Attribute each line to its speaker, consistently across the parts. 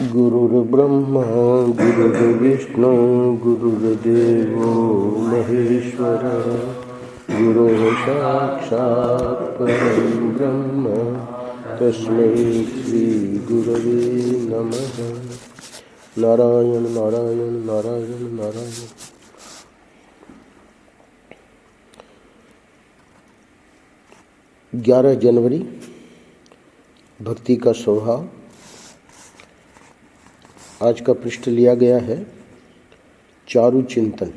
Speaker 1: गुरुर्ब्रह्मा गुरुर्विष्णु गुरुर्देवो महेश्वरः गुरुः साक्षात् परं ब्रह्म तस्मै श्री गुरवे नमः। नारायण नारायण नारायण नारायण। 11 जनवरी भक्ति का स्वभाव। आज का पृष्ठ लिया गया है चारु चिंतन।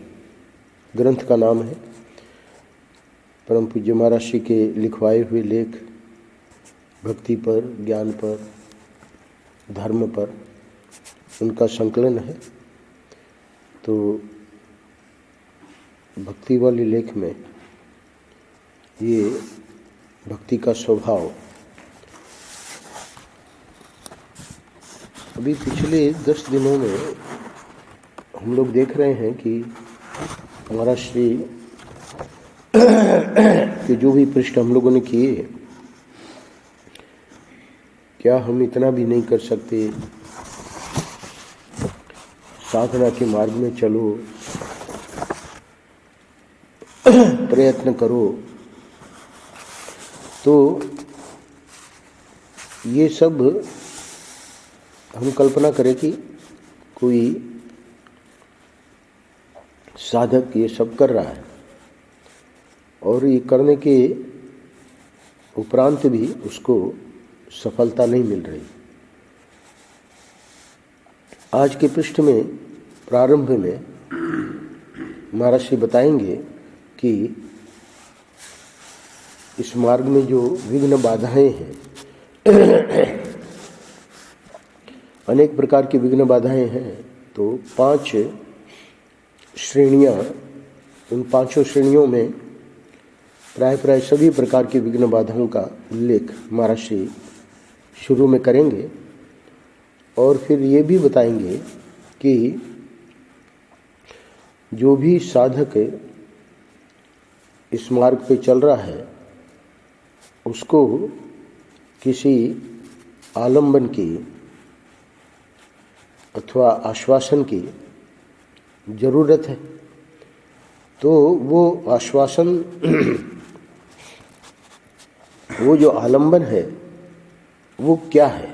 Speaker 1: ग्रंथ का नाम है परम पूज्य महाराज श्री के लिखवाए हुए लेख भक्ति पर, ज्ञान पर, धर्म पर, उनका संकलन है। तो भक्ति वाले लेख में ये भक्ति का स्वभाव अभी पिछले 10 दिनों में हम लोग देख रहे हैं कि हमारा श्री के जो भी पृष्ठ हम लोगों ने किए, क्या हम इतना भी नहीं कर सकते? साधना के मार्ग में चलो, प्रयत्न करो। तो ये सब हम कल्पना करें कि कोई साधक ये सब कर रहा है और ये करने के उपरांत भी उसको सफलता नहीं मिल रही। आज के पृष्ठ में प्रारंभ में महाराज श्री बताएंगे कि इस मार्ग में जो विघ्न बाधाएं हैं, अनेक प्रकार की विघ्न बाधाएं हैं। तो 5 श्रेणियां, उन 5 श्रेणियों में प्राय सभी प्रकार की विघ्न बाधाओं का उल्लेख महाराज श्री शुरू में करेंगे और फिर ये भी बताएंगे कि जो भी साधक इस मार्ग पे चल रहा है उसको किसी आलंबन की अथवा आश्वासन की जरूरत है। तो वो आश्वासन, वो जो आलंबन है वो क्या है?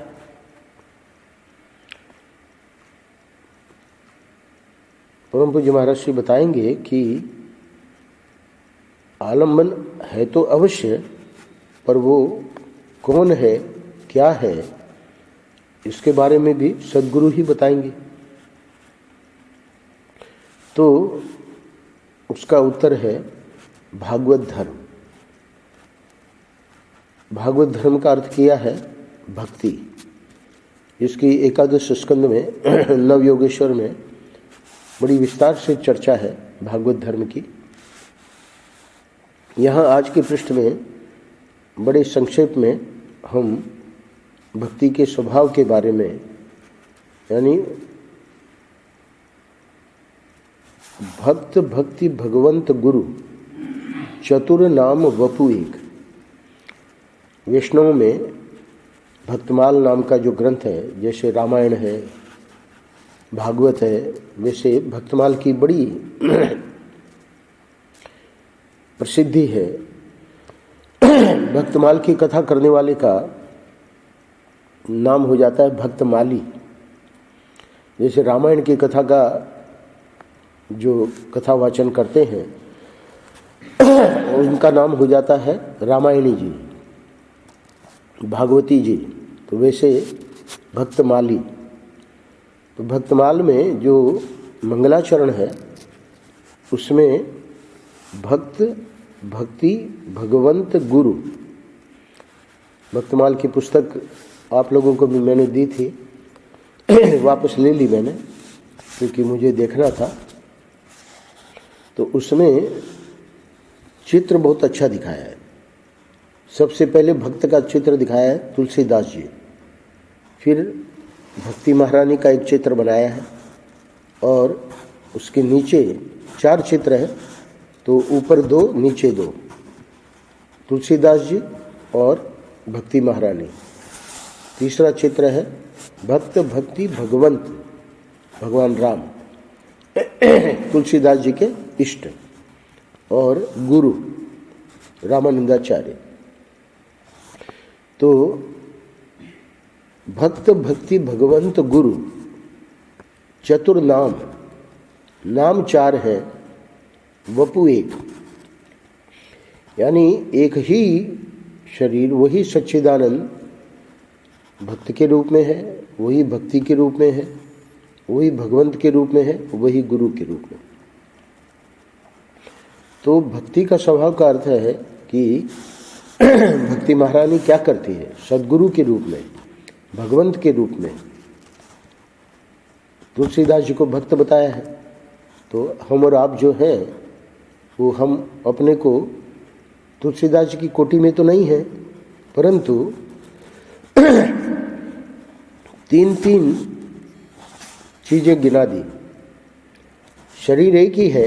Speaker 1: परम पूज्य महाराज श्री बताएंगे कि आलंबन है तो अवश्य, पर वो कौन है, क्या है, इसके बारे में भी सद्गुरु ही बताएंगे। तो उसका उत्तर है भागवत धर्म। भागवत धर्म का अर्थ किया है भक्ति। इसकी एकादश स्कंद में नव योगेश्वर में बड़ी विस्तार से चर्चा है भागवत धर्म की। यहाँ आज के पृष्ठ में बड़े संक्षेप में हम भक्ति के स्वभाव के बारे में, यानी भक्त भक्ति भगवंत गुरु चतुर नाम वपु एक। वैष्णव में भक्तमाल नाम का जो ग्रंथ है, जैसे रामायण है, भागवत है, वैसे भक्तमाल की बड़ी प्रसिद्धि है। भक्तमाल की कथा करने वाले का नाम हो जाता है भक्तमाली। जैसे रामायण की कथा का जो कथा वाचन करते हैं उनका नाम हो जाता है रामायणी जी, भागवती जी। तो वैसे भक्तमाली, तो भक्तमाल में जो मंगलाचरण है उसमें भक्त भक्ति भगवंत गुरु। भक्तमाल की पुस्तक आप लोगों को भी मैंने दी थी, वापस ले ली मैंने क्योंकि मुझे देखना था। तो उसमें चित्र बहुत अच्छा दिखाया है। सबसे पहले भक्त का चित्र दिखाया है तुलसीदास जी, फिर भक्ति महारानी का एक चित्र बनाया है और उसके नीचे 4 चित्र हैं। तो ऊपर 2 नीचे 2, तुलसीदास जी और भक्ति महारानी। तीसरा चित्र है भक्त भक्ति भगवंत, भगवान राम तुलसीदास जी के इष्ट, और गुरु रामानंदाचार्य। तो भक्त भक्ति भगवंत गुरु चतुर नाम, नाम चार है, वपु एक, यानी एक ही शरीर वही सच्चिदानंद भक्त के रूप में है, वही भक्ति के रूप में है, वही भगवंत के रूप में है, वही गुरु के रूप में। तो भक्ति का स्वभाव का अर्थ है कि भक्ति महारानी क्या करती है, सद्गुरु के रूप में, भगवंत के रूप में। तुलसीदास जी को भक्त बताया है, तो हम और आप जो हैं वो हम अपने को तुलसीदास जी की कोटि में तो नहीं है, परंतु तीन तीन चीजें गिना दी। शरीर एक ही है,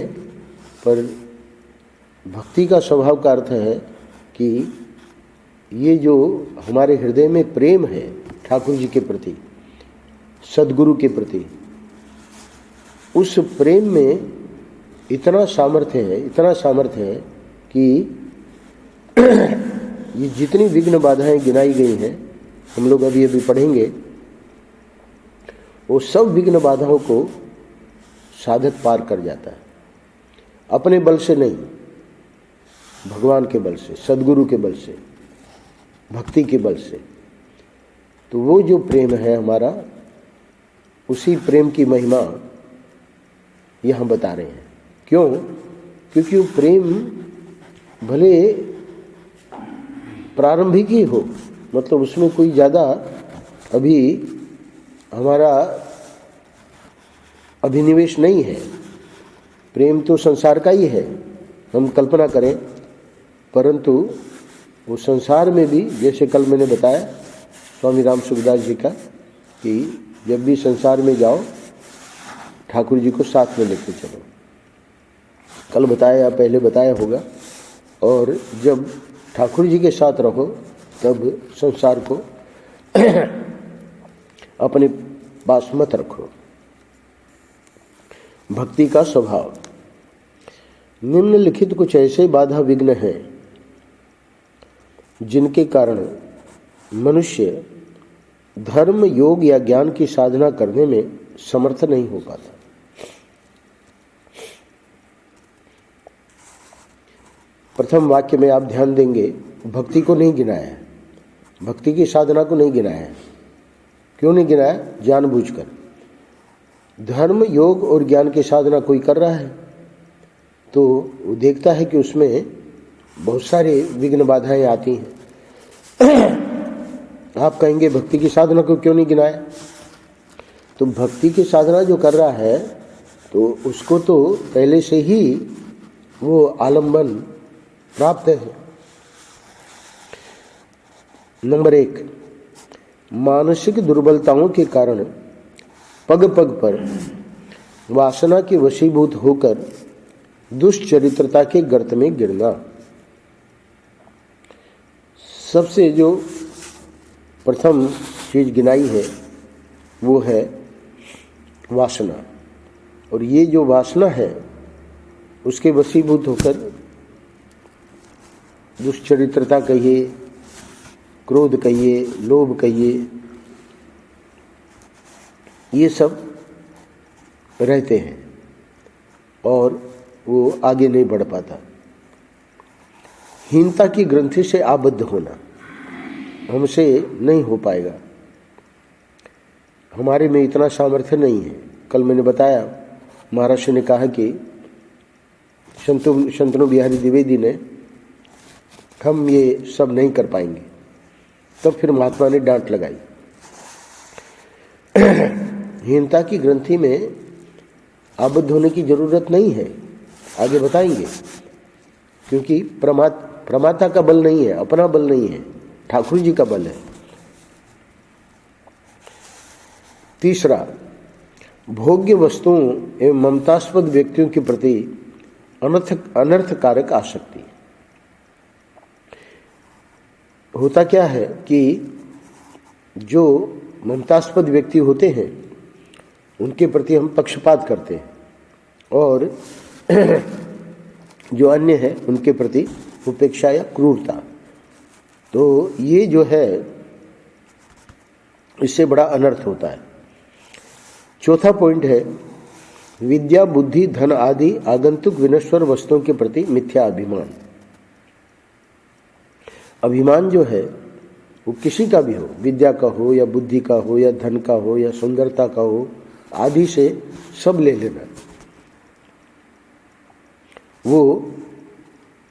Speaker 1: पर भक्ति का स्वभाव का अर्थ है कि ये जो हमारे हृदय में प्रेम है ठाकुर जी के प्रति, सद्गुरु के प्रति, उस प्रेम में इतना सामर्थ्य है, इतना सामर्थ्य है कि ये जितनी विघ्न बाधाएं गिनाई गई हैं, हम लोग अभी अभी पढ़ेंगे, वो सब विघ्न बाधाओं को साधक पार कर जाता है, अपने बल से नहीं, भगवान के बल से, सद्गुरु के बल से, भक्ति के बल से। तो वो जो प्रेम है हमारा, उसी प्रेम की महिमा यहाँ बता रहे हैं। क्यों? क्योंकि वो प्रेम भले प्रारंभिक ही हो, मतलब उसमें कोई ज़्यादा अभी हमारा अभिनिवेश नहीं है। प्रेम तो संसार का ही है, हम कल्पना करें, परंतु वो संसार में भी, जैसे कल मैंने बताया स्वामी राम सुखदास जी का, कि जब भी संसार में जाओ ठाकुर जी को साथ में लेके चलो। कल बताया या पहले बताया होगा। और जब ठाकुर जी के साथ रहो तब संसार को अपने पास मत रखो। भक्ति का स्वभाव। निम्नलिखित कुछ ऐसे बाधा विघ्न हैं जिनके कारण मनुष्य धर्म, योग या ज्ञान की साधना करने में समर्थ नहीं हो पाता। प्रथम वाक्य में आप ध्यान देंगे, भक्ति को नहीं गिनाया है, भक्ति की साधना को नहीं गिनाया है। क्यों नहीं गिनाया? जानबूझकर। धर्म, योग और ज्ञान की साधना कोई कर रहा है तो वो देखता है कि उसमें बहुत सारे विघ्न बाधाएं आती हैं। आप कहेंगे भक्ति की साधना को क्यों नहीं गिनाया? तो भक्ति की साधना जो कर रहा है तो उसको तो पहले से ही वो आलम्बन प्राप्त है। नंबर 1, मानसिक दुर्बलताओं के कारण पग पग पर वासना के वशीभूत होकर दुष्चरित्रता के गर्त में गिरना। सबसे जो प्रथम चीज गिनाई है वो है वासना, और ये जो वासना है उसके वशीभूत होकर दुष्चरित्रता कहिए, क्रोध कहिए, लोभ कहिए, ये सब रहते हैं और वो आगे नहीं बढ़ पाता। हीनता की ग्रंथि से आबद्ध होना हमसे नहीं हो पाएगा, हमारे में इतना सामर्थ्य नहीं है। कल मैंने बताया, महर्षि ने कहा कि शंतनु बिहारी द्विवेदी ने, हम ये सब नहीं कर पाएंगे। तब फिर महात्मा ने डांट लगाई। हीनता की ग्रंथि में आबद्ध होने की जरूरत नहीं है, आगे बताएंगे, क्योंकि प्रमाता का बल नहीं है, अपना बल नहीं है, ठाकुर जी का बल है। तीसरा, भोग्य वस्तुओं एवं ममतास्पद व्यक्तियों के प्रति अनर्थकारक आसक्ति। होता क्या है कि जो ममतास्पद व्यक्ति होते हैं उनके प्रति हम पक्षपात करते हैं, और जो अन्य है उनके प्रति उपेक्षा या क्रूरता। तो ये जो है इससे बड़ा अनर्थ होता है। चौथा पॉइंट है विद्या, बुद्धि, धन आदि आगंतुक विनश्वर वस्तुओं के प्रति मिथ्या अभिमान। अभिमान जो है वो किसी का भी हो, विद्या का हो या बुद्धि का हो या धन का हो या सुंदरता का हो, आदि से सब ले लेना, वो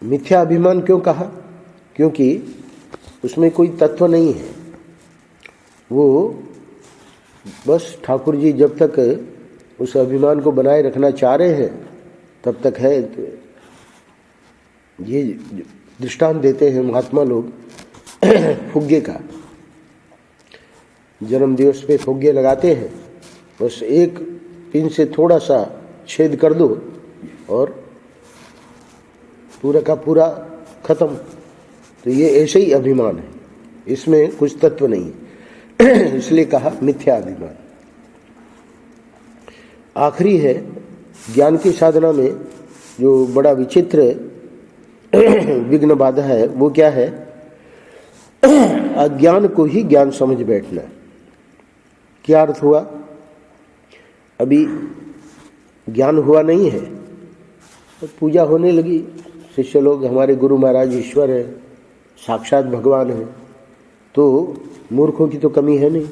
Speaker 1: मिथ्या अभिमान क्यों कहा? क्योंकि उसमें कोई तत्व नहीं है। वो बस ठाकुर जी जब तक उस अभिमान को बनाए रखना चाह रहे हैं तब तक है। तो ये दृष्टांत देते हैं महात्मा लोग फुग्गे का। जन्म दिवस पे फुग्गे लगाते हैं, बस एक पिन से थोड़ा सा छेद कर दो और पूरा का पूरा खत्म। तो ये ऐसे ही अभिमान है, इसमें कुछ तत्व नहीं इसलिए कहा मिथ्या अभिमान। आखिरी है ज्ञान की साधना में जो बड़ा विचित्र विघ्न बाधा है, वो क्या है? अज्ञान को ही ज्ञान समझ बैठना। क्या अर्थ हुआ? अभी ज्ञान हुआ नहीं है तो पूजा होने लगी, शिष्य लोग हमारे गुरु महाराज ईश्वर है, साक्षात भगवान है, तो मूर्खों की तो कमी है नहीं।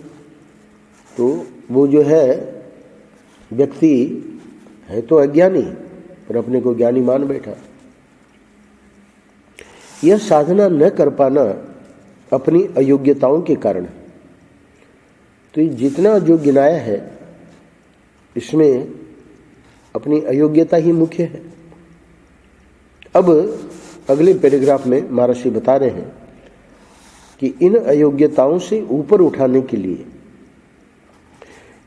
Speaker 1: तो वो जो है व्यक्ति है तो अज्ञानी, पर अपने को ज्ञानी मान बैठा। यह साधना न कर पाना अपनी अयोग्यताओं के कारण। तो जितना जो गिनाया है इसमें अपनी अयोग्यता ही मुख्य है। अब अगले पैराग्राफ में महर्षि बता रहे हैं कि इन अयोग्यताओं से ऊपर उठाने के लिए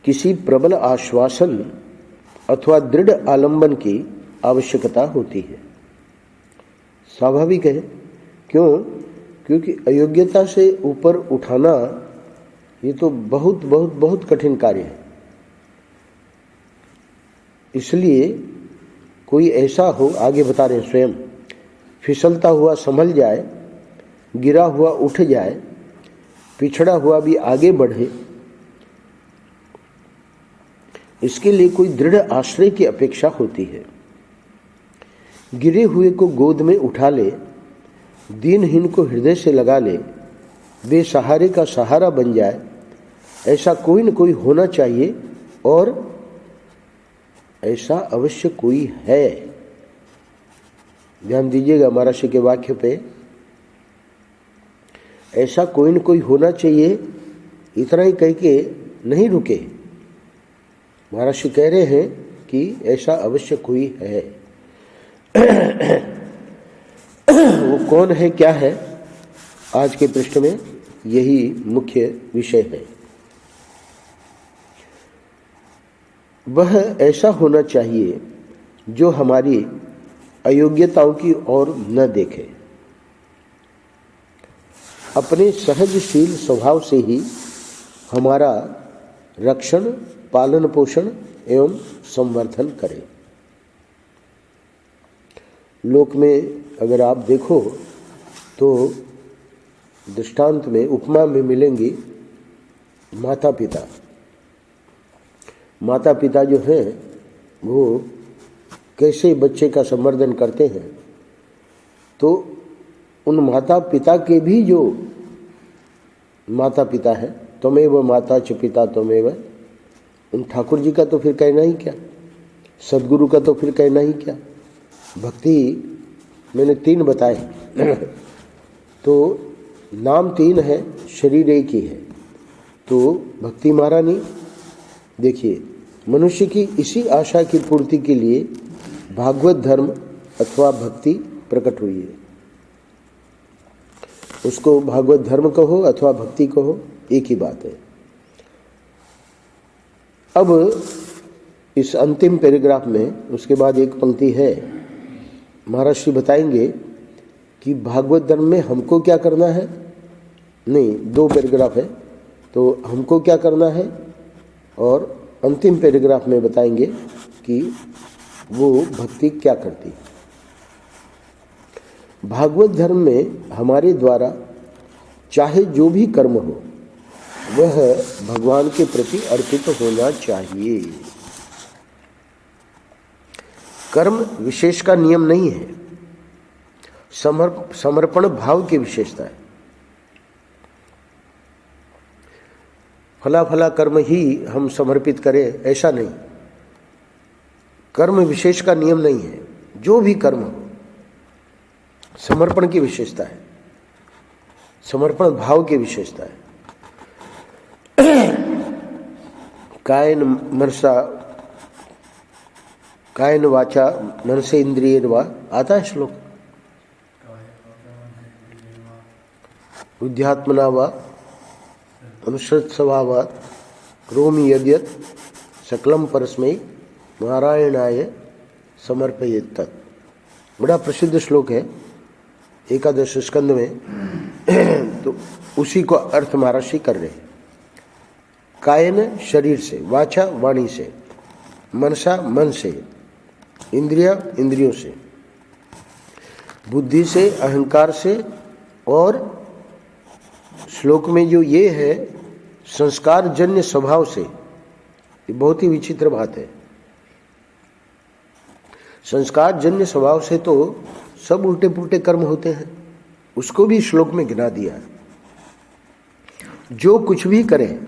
Speaker 1: किसी प्रबल आश्वासन अथवा दृढ़ आलंबन की आवश्यकता होती है। स्वाभाविक है। क्यों? क्योंकि अयोग्यता से ऊपर उठाना ये तो बहुत बहुत बहुत कठिन कार्य है। इसलिए कोई ऐसा हो, आगे बता रहे हैं स्वयं, फिसलता हुआ संभल जाए, गिरा हुआ उठ जाए, पिछड़ा हुआ भी आगे बढ़े, इसके लिए कोई दृढ़ आश्रय की अपेक्षा होती है। गिरे हुए को गोद में उठा ले, दीनहीन को हृदय से लगा ले, बेसहारे का सहारा बन जाए, ऐसा कोई न कोई होना चाहिए, और ऐसा अवश्य कोई है। ध्यान दीजिएगा महर्षि के वाक्य पे, ऐसा कोई न कोई होना चाहिए। इतना ही कह के नहीं रुके, महर्षि कह रहे हैं कि ऐसा अवश्य कोई है। वो कौन है, क्या है, आज के पृष्ठ में यही मुख्य विषय है। वह ऐसा होना चाहिए जो हमारी अयोग्यताओं की ओर न देखे, अपने सहजशील स्वभाव से ही हमारा रक्षण, पालन पोषण एवं संवर्धन करे। लोक में अगर आप देखो तो दृष्टांत में, उपमा में मिलेंगी माता पिता। माता पिता जो हैं वो कैसे बच्चे का संवर्धन करते हैं, तो उन माता पिता के भी जो माता पिता है, त्वमेव माता च पिता त्वमेव, उन ठाकुर जी का तो फिर कहना ही क्या, सदगुरु का तो फिर कहना ही क्या। भक्ति मैंने 3 बताए तो नाम 3 है, शरीर एक ही है, तो भक्ति मारा नहीं। देखिए, मनुष्य की इसी आशा की पूर्ति के लिए भागवत धर्म अथवा भक्ति प्रकट हुई है। उसको भागवत धर्म कहो अथवा भक्ति कहो, एक ही बात है। अब इस अंतिम पैराग्राफ में उसके बाद एक पंक्ति है, महर्षि बताएंगे कि भागवत धर्म में हमको क्या करना है। नहीं, 2 पैराग्राफ है, तो हमको क्या करना है, और अंतिम पैराग्राफ में बताएंगे कि वो भक्ति क्या करती है। भागवत धर्म में हमारे द्वारा चाहे जो भी कर्म हो वह भगवान के प्रति अर्पित होना चाहिए। कर्म विशेष का नियम नहीं है, समर्पण भाव की विशेषता है। फला फला कर्म ही हम समर्पित करें ऐसा नहीं, कर्म विशेष का नियम नहीं है। जो भी कर्म हो समर्पण की विशेषता है, समर्पण भाव की विशेषता है। कायन वाचा मनसे इंद्रिय वा, आता है श्लोक। बुद्ध्यात्मना वा अनुसृत स्वभावात् करोमि यद्यत् सकलम परस्मै नारायणाय समर्पयेत् तत्। बड़ा प्रसिद्ध श्लोक है एकादश स्कंद में। तो उसी को अर्थ महर्षि कर रहे हैं। कायन शरीर से, वाचा वाणी से, मनसा मन से, इंद्रिया इंद्रियों से, बुद्धि से, अहंकार से, और श्लोक में जो ये है संस्कार जन्य स्वभाव से। ये बहुत ही विचित्र बात है। संस्कार जन्य स्वभाव से तो सब उल्टे पुल्टे कर्म होते हैं, उसको भी श्लोक में गिना दिया। जो कुछ भी करें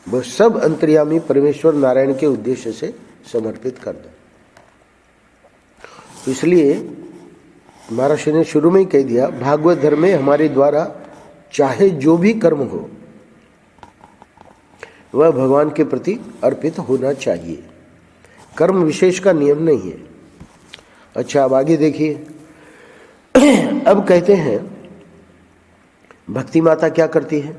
Speaker 1: वह सब अंतर्यामी परमेश्वर नारायण के उद्देश्य से समर्पित कर दे। इसलिए महर्षि ने शुरू में ही कह दिया, भागवत धर्म में हमारे द्वारा चाहे जो भी कर्म हो वह भगवान के प्रति अर्पित होना चाहिए। कर्म विशेष का नियम नहीं है। अच्छा, अब आगे देखिए। अब कहते हैं भक्ति माता क्या करती है।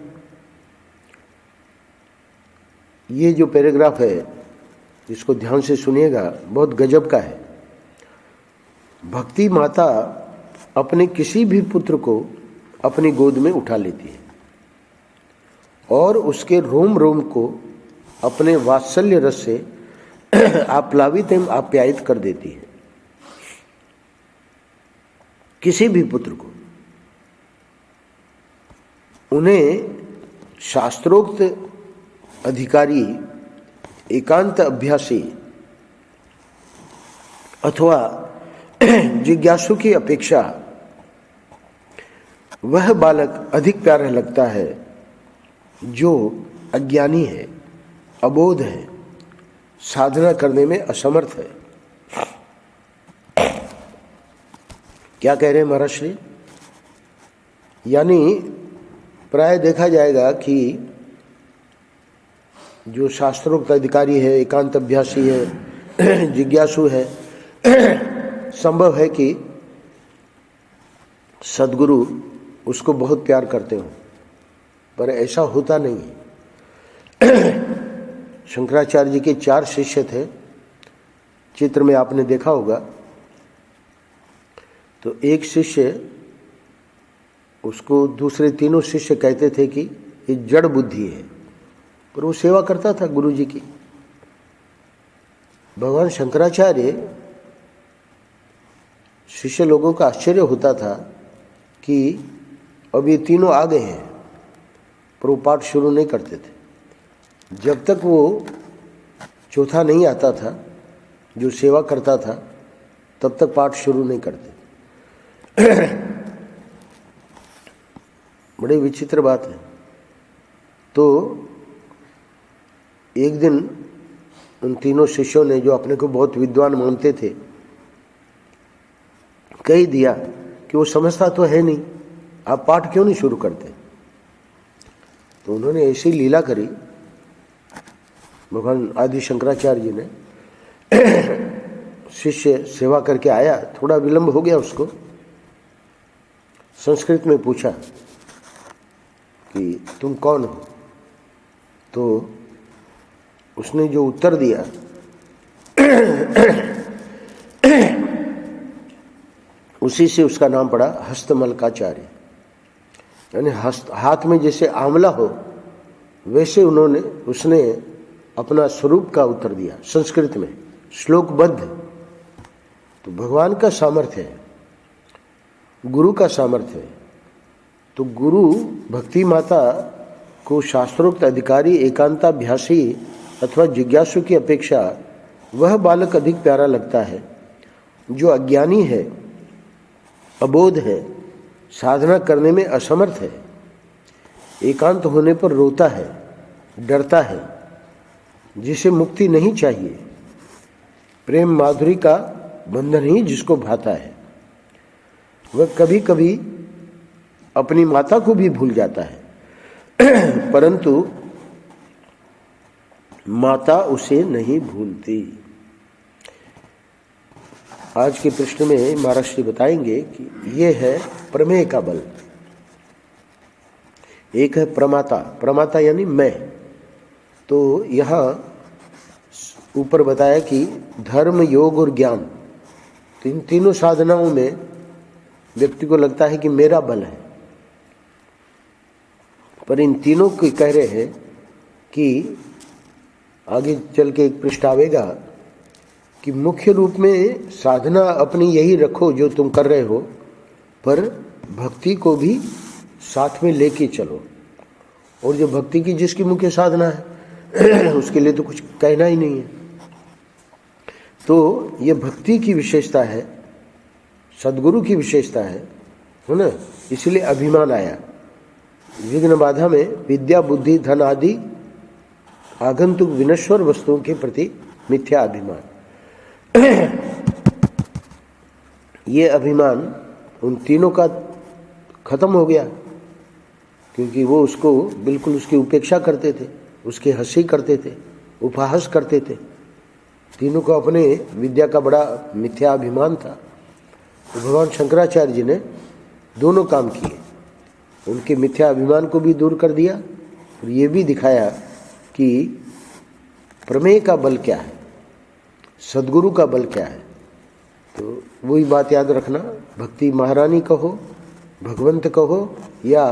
Speaker 1: ये जो पैराग्राफ है इसको ध्यान से सुनिएगा, बहुत गजब का है। भक्ति माता अपने किसी भी पुत्र को अपनी गोद में उठा लेती है और उसके रोम रोम को अपने वात्सल्य रस से आप्लावित एवं आप्यायित कर देती है। किसी भी पुत्र को, उन्हें शास्त्रोक्त अधिकारी, एकांत अभ्यासी अथवा जिज्ञासु की अपेक्षा वह बालक अधिक प्यारा लगता है जो अज्ञानी है, अबोध है, साधना करने में असमर्थ है। क्या कह रहे हैं महर्षि? यानी प्राय देखा जाएगा कि जो शास्त्रोक्त अधिकारी है, एकांत अभ्यासी है, जिज्ञासु है, संभव है कि सद्गुरु उसको बहुत प्यार करते हो, पर ऐसा होता नहीं है। शंकराचार्य जी के 4 शिष्य थे, चित्र में आपने देखा होगा। तो एक शिष्य, उसको दूसरे तीनों शिष्य कहते थे कि ये जड़ बुद्धि है, पर वो सेवा करता था गुरु जी की। भगवान शंकराचार्य, शिष्य लोगों का आश्चर्य होता था कि अब ये तीनों आ गए हैं, पर वो पाठ शुरू नहीं करते थे जब तक वो चौथा नहीं आता था जो सेवा करता था, तब तक पाठ शुरू नहीं करते। बड़ी विचित्र बात है। तो एक दिन उन तीनों शिष्यों ने, जो अपने को बहुत विद्वान मानते थे, कह दिया कि वो समझता तो है नहीं, आप पाठ क्यों नहीं शुरू करते। तो उन्होंने ऐसी लीला करी, भगवान आदि शंकराचार्य जी ने। शिष्य सेवा करके आया, थोड़ा विलंब हो गया उसको, संस्कृत में पूछा कि तुम कौन हो। तो उसने जो उत्तर दिया, उसी से उसका नाम पड़ा हस्तमलकाचार्य। यानी हाथ में जैसे आंवला हो वैसे उसने अपना स्वरूप का उत्तर दिया संस्कृत में श्लोकबद्ध। तो भगवान का सामर्थ्य है, गुरु का सामर्थ्य है। तो गुरु भक्ति माता को शास्त्रोक्त अधिकारी, एकांताभ्यासी अथवा जिज्ञासु की अपेक्षा वह बालक अधिक प्यारा लगता है जो अज्ञानी है, अबोध है, साधना करने में असमर्थ है, एकांत होने पर रोता है, डरता है, जिसे मुक्ति नहीं चाहिए, प्रेम माधुरी का बंधन ही जिसको भाता है। वह कभी कभी अपनी माता को भी भूल जाता है परंतु माता उसे नहीं भूलती। आज के प्रश्न में महाराज श्री बताएंगे कि यह है प्रमेय का बल। एक है प्रमाता, प्रमाता यानी मैं। तो यहाँ ऊपर बताया कि धर्म, योग और ज्ञान, तो इन तीनों साधनाओं में व्यक्ति को लगता है कि मेरा बल है, पर इन तीनों के कह रहे हैं कि आगे चल के एक पृष्ठ आवेगा कि मुख्य रूप में साधना अपनी यही रखो जो तुम कर रहे हो, पर भक्ति को भी साथ में लेके चलो। और जो भक्ति की जिसकी मुख्य साधना है उसके लिए तो कुछ कहना ही नहीं है। तो ये भक्ति की विशेषता है, सद्गुरु की विशेषता है ना। इसलिए अभिमान आया। विघ्न बाधा में विद्या, बुद्धि, धन आदि आगंतुक विनश्वर वस्तुओं के प्रति मिथ्या अभिमान। ये अभिमान उन तीनों का खत्म हो गया, क्योंकि वो उसको बिल्कुल उसकी उपेक्षा करते थे, उसकी हंसी करते थे, उपहास करते थे। तीनों को अपने विद्या का बड़ा मिथ्या अभिमान था। तो भगवान शंकराचार्य जी ने दोनों काम किए, उनके मिथ्या अभिमान को भी दूर कर दिया और ये भी दिखाया कि प्रमेय का बल क्या है, सद्गुरु का बल क्या है। तो वही बात याद रखना, भक्ति महारानी कहो, भगवंत कहो या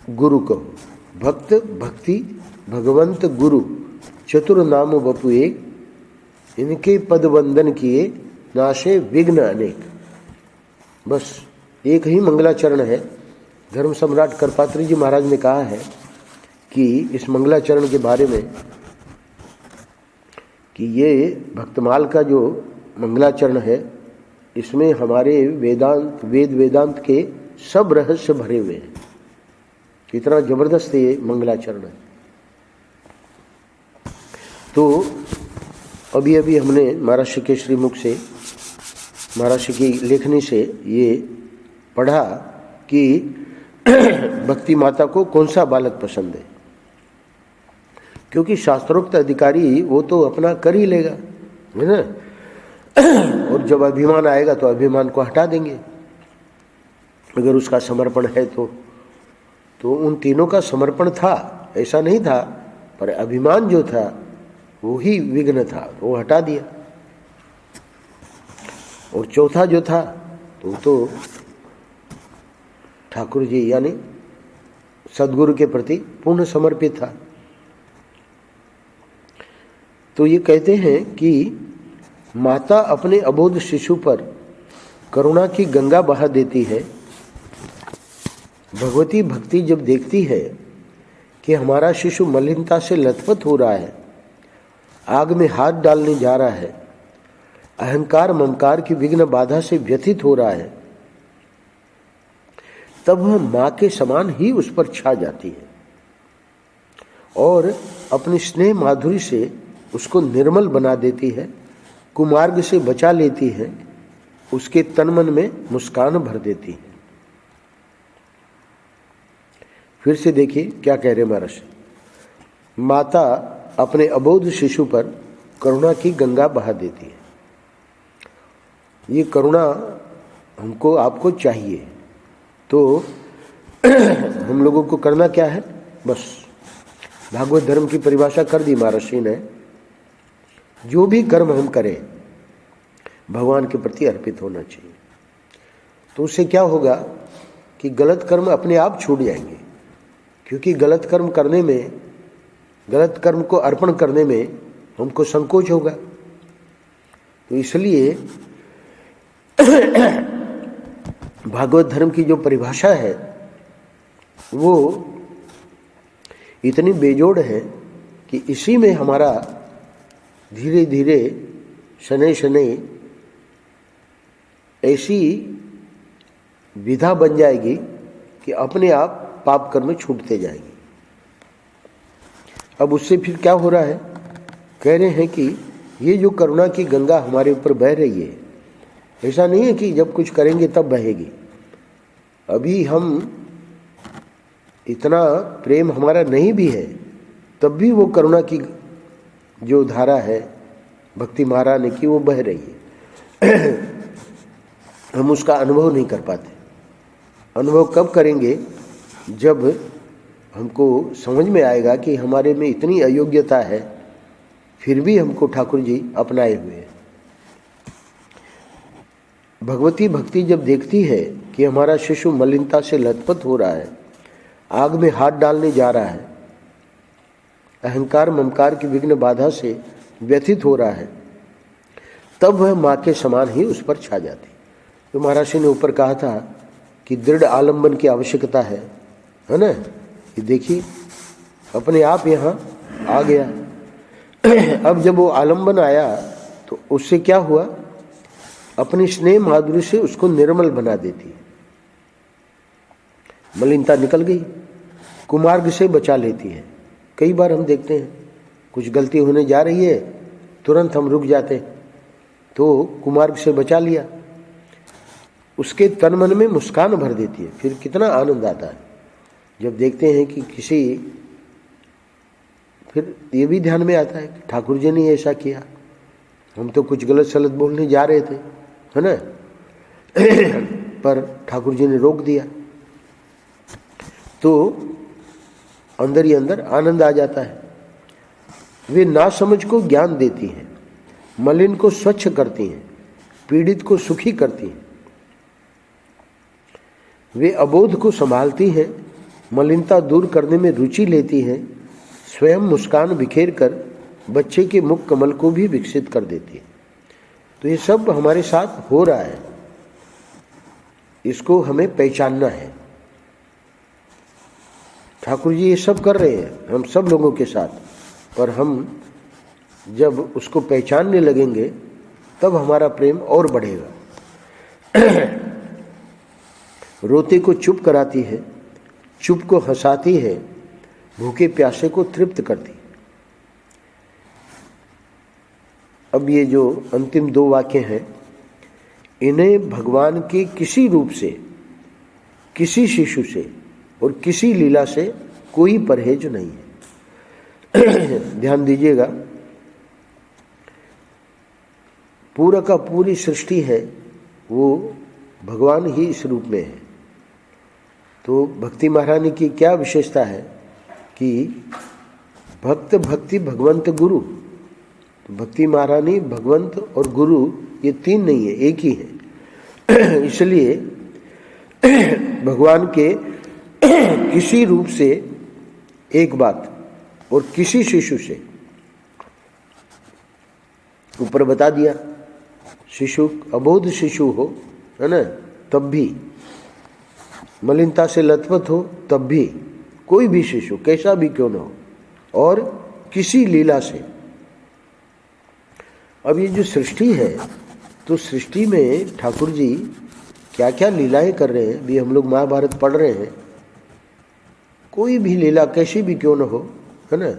Speaker 1: गुरु कहो। भक्त, भक्ति, भगवंत, गुरु चतुर नाम बपु एक, इनके पद वंदन किए नाशे विघ्न अनेक। बस एक ही मंगलाचरण है। धर्म सम्राट करपात्री जी महाराज ने कहा है कि इस मंगलाचरण के बारे में कि ये भक्तमाल का जो मंगलाचरण है, इसमें हमारे वेदांत के सब रहस्य भरे हुए हैं। कितना जबरदस्त ये मंगलाचरण है। तो अभी अभी हमने महाराज के श्रीमुख से, महाराज की लेखनी से ये पढ़ा कि भक्ति माता को कौन सा बालक पसंद है, क्योंकि शास्त्रोक्त अधिकारी वो तो अपना कर ही लेगा, है ना। और जब अभिमान आएगा तो अभिमान को हटा देंगे, अगर उसका समर्पण है तो उन तीनों का समर्पण था, ऐसा नहीं था, पर अभिमान जो था वो ही विघ्न था, वो हटा दिया। और चौथा जो था तो ठाकुर जी यानी सद्गुरु के प्रति पूर्ण समर्पित था। तो ये कहते हैं कि माता अपने अबोध शिशु पर करुणा की गंगा बहा देती है। भगवती भक्ति जब देखती है कि हमारा शिशु मलिनता से लथपथ हो रहा है, आग में हाथ डालने जा रहा है, अहंकार ममकार की विघ्न बाधा से व्यथित हो रहा है, तब वह माँ के समान ही उस पर छा जाती है और अपनी स्नेह माधुरी से उसको निर्मल बना देती है, कुमार्ग से बचा लेती है, उसके तन मन में मुस्कान भर देती है। फिर से देखिए क्या कह रहे महाराज। माता अपने अबोध शिशु पर करुणा की गंगा बहा देती है। ये करुणा हमको आपको चाहिए, तो हम लोगों को करना क्या है, बस भागवत धर्म की परिभाषा कर दी महर्षि ने। जो भी कर्म हम करें भगवान के प्रति अर्पित होना चाहिए। तो उससे क्या होगा कि गलत कर्म अपने आप छूट जाएंगे, क्योंकि गलत कर्म करने में, गलत कर्म को अर्पण करने में हमको संकोच होगा। तो इसलिए भागवत धर्म की जो परिभाषा है वो इतनी बेजोड़ है कि इसी में हमारा धीरे धीरे शनै शनै ऐसी विधा बन जाएगी कि अपने आप पाप कर्म छूटते जाएंगे। अब उससे फिर क्या हो रहा है, कह रहे हैं कि ये जो करुणा की गंगा हमारे ऊपर बह रही है, ऐसा नहीं है कि जब कुछ करेंगे तब बहेगी। अभी हम इतना प्रेम हमारा नहीं भी है तब भी वो करुणा की जो धारा है भक्ति महारानी की वो बह रही है। हम उसका अनुभव नहीं कर पाते। अनुभव कब करेंगे, जब हमको समझ में आएगा कि हमारे में इतनी अयोग्यता है फिर भी हमको ठाकुर जी अपनाए हुए हैं। भगवती भक्ति जब देखती है कि हमारा शिशु मलिनता से लथपथ हो रहा है, आग में हाथ डालने जा रहा है, अहंकार ममकार की विघ्न बाधा से व्यथित हो रहा है, तब वह माँ के समान ही उस पर छा जाती। तो महाराज ने ऊपर कहा था कि दृढ़ आलंबन की आवश्यकता है ना। ये देखिए अपने आप यहाँ आ गया। अब जब वो आलंबन आया तो उससे क्या हुआ, अपनी स्नेह माधुर्य से उसको निर्मल बना देती, मलिनता निकल गई, कुमार्ग से बचा लेती है। कई बार हम देखते हैं कुछ गलती होने जा रही है, तुरंत हम रुक जाते हैं, तो कुमार्ग से बचा लिया, उसके तन मन में मुस्कान भर देती है। फिर कितना आनंद आता है जब देखते हैं कि किसी, फिर ये भी ध्यान में आता है कि ठाकुर जी ने ऐसा किया, हम तो कुछ गलत सलत बोलने जा रहे थे, है ना, पर ठाकुर जी ने रोक दिया। तो अंदर ही अंदर आनंद आ जाता है। वे नासमझ को ज्ञान देती हैं, मलिन को स्वच्छ करती हैं, पीड़ित को सुखी करती हैं। वे अबोध को संभालती हैं, मलिनता दूर करने में रुचि लेती हैं, स्वयं मुस्कान बिखेर कर बच्चे के मुख कमल को भी विकसित कर देती है। तो ये सब हमारे साथ हो रहा है, इसको हमें पहचानना है। ठाकुर जी ये सब कर रहे हैं हम सब लोगों के साथ, पर हम जब उसको पहचानने लगेंगे तब हमारा प्रेम और बढ़ेगा। रोते को चुप कराती है, चुप को हंसाती है, भूखे प्यासे को तृप्त करती। अब ये जो अंतिम दो वाक्य हैं, इन्हें भगवान के किसी रूप से, किसी शिशु से और किसी लीला से कोई परहेज नहीं है। ध्यान दीजिएगा, पूरा का पूरी सृष्टि है वो भगवान ही इस रूप में है। तो भक्ति महारानी की क्या विशेषता है कि भक्त भक्ति भगवंत गुरु। तो भक्ति महारानी भगवंत और गुरु ये तीन नहीं है, एक ही है। इसलिए भगवान के किसी रूप से एक बात और किसी शिशु से ऊपर बता दिया। शिशु अबोध शिशु हो, है ना, तब भी, मलिनता से लथपथ हो तब भी, कोई भी शिशु कैसा भी क्यों ना हो, और किसी लीला से। अब ये जो सृष्टि है, तो सृष्टि में ठाकुर जी क्या क्या लीलाएं कर रहे हैं। भी हम लोग महाभारत पढ़ रहे हैं, कोई भी लीला कैसी भी क्यों न हो, है ना,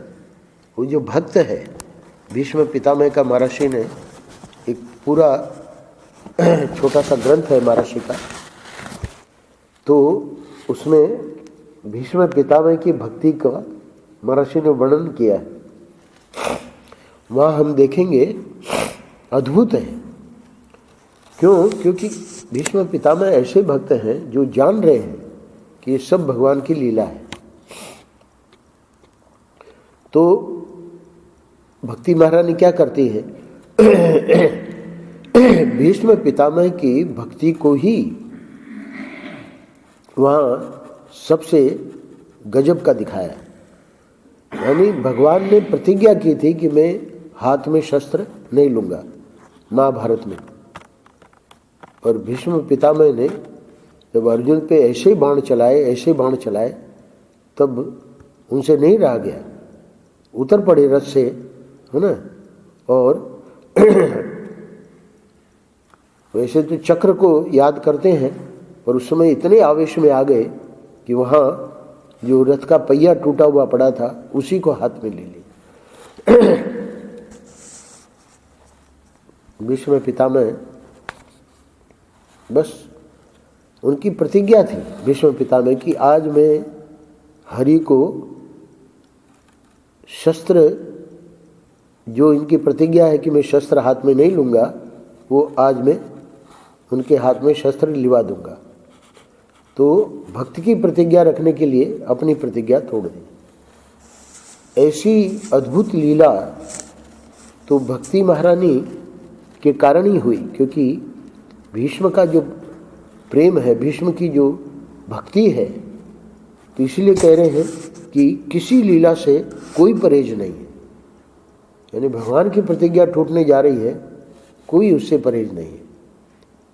Speaker 1: वो जो भक्त है, भीष्म पितामह का महर्षि ने एक पूरा छोटा सा ग्रंथ है महर्षि का, तो उसमें भीष्म पितामह की भक्ति का महर्षि ने वर्णन किया है। वहाँ हम देखेंगे अद्भुत है। क्यों? क्योंकि भीष्म पितामह ऐसे भक्त हैं जो जान रहे हैं कि ये सब भगवान की लीला है। तो भक्ति महारानी क्या करती है, भीष्म पितामह की भक्ति को ही वहाँ सबसे गजब का दिखाया। यानी भगवान ने प्रतिज्ञा की थी कि मैं हाथ में शस्त्र नहीं लूँगा महाभारत में, और भीष्म पितामह ने जब अर्जुन पे ऐसे बाण चलाए तब उनसे नहीं रहा गया, उतर पड़े रथ से, है ना। और वैसे तो चक्र को याद करते हैं, पर उस समय इतने आवेश में आ गए कि वहाँ जो रथ का पहिया टूटा हुआ पड़ा था उसी को हाथ में ले ली। भीष्म पितामह, बस उनकी प्रतिज्ञा थी भीष्म पितामह की, आज मैं हरि को शस्त्र, जो इनकी प्रतिज्ञा है कि मैं शस्त्र हाथ में नहीं लूँगा, वो आज मैं उनके हाथ में शस्त्र लिवा दूंगा। तो भक्त की प्रतिज्ञा रखने के लिए अपनी प्रतिज्ञा तोड़ दी। ऐसी अद्भुत लीला तो भक्ति महारानी के कारण ही हुई, क्योंकि भीष्म का जो प्रेम है, भीष्म की जो भक्ति है, तो इसलिए कह रहे हैं कि किसी लीला से कोई परहेज नहीं है। यानी भगवान की प्रतिज्ञा टूटने जा रही है, कोई उससे परहेज नहीं है,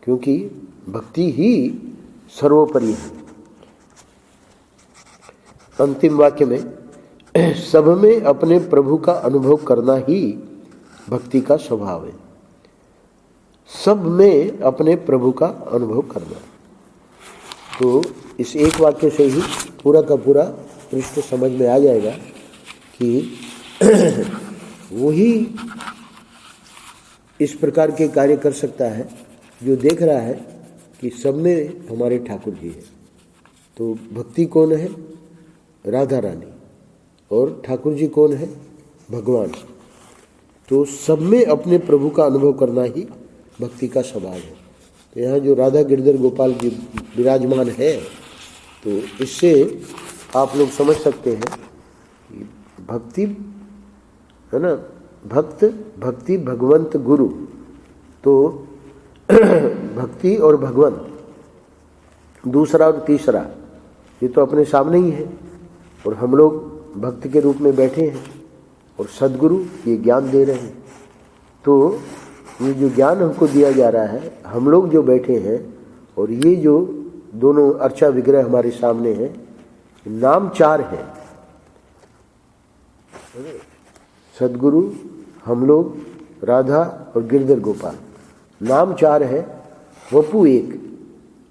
Speaker 1: क्योंकि भक्ति ही सर्वोपरि है। अंतिम वाक्य में सब में अपने प्रभु का अनुभव करना ही भक्ति का स्वभाव है। सब में अपने प्रभु का अनुभव करना। तो इस एक वाक्य से ही पूरा का पूरा पृष्ठ समझ में आ जाएगा कि वही इस प्रकार के कार्य कर सकता है जो देख रहा है कि सब में हमारे ठाकुर जी है। तो भक्ति कौन है? राधा रानी। और ठाकुर जी कौन है? भगवान। तो सब में अपने प्रभु का अनुभव करना ही भक्ति का स्वभाव है। तो यहाँ जो राधा गिरधर गोपाल जी विराजमान है, तो इससे आप लोग समझ सकते हैं कि भक्ति है ना, भक्ति भगवंत गुरु। तो भक्ति और भगवंत दूसरा और तीसरा ये तो अपने सामने ही है, और हम लोग भक्त के रूप में बैठे हैं और सद्गुरु ये ज्ञान दे रहे हैं। तो ये जो ज्ञान हमको दिया जा रहा है, हम लोग जो बैठे हैं, और ये जो दोनों अर्चा विग्रह हमारे सामने हैं, नाम चार है, सद्गुरु, हम लोग, राधा और गिरधर गोपाल। नाम चार है, वपु एक,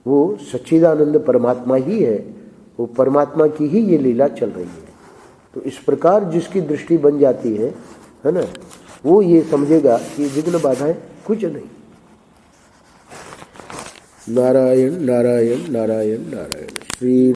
Speaker 1: वो सच्चिदानंद परमात्मा ही है। वो परमात्मा की ही ये लीला चल रही है। तो इस प्रकार जिसकी दृष्टि बन जाती है ना, वो ये समझेगा कि विघ्न बाधाएं कुछ नहीं। नारायण नारायण नारायण नारायण। श्री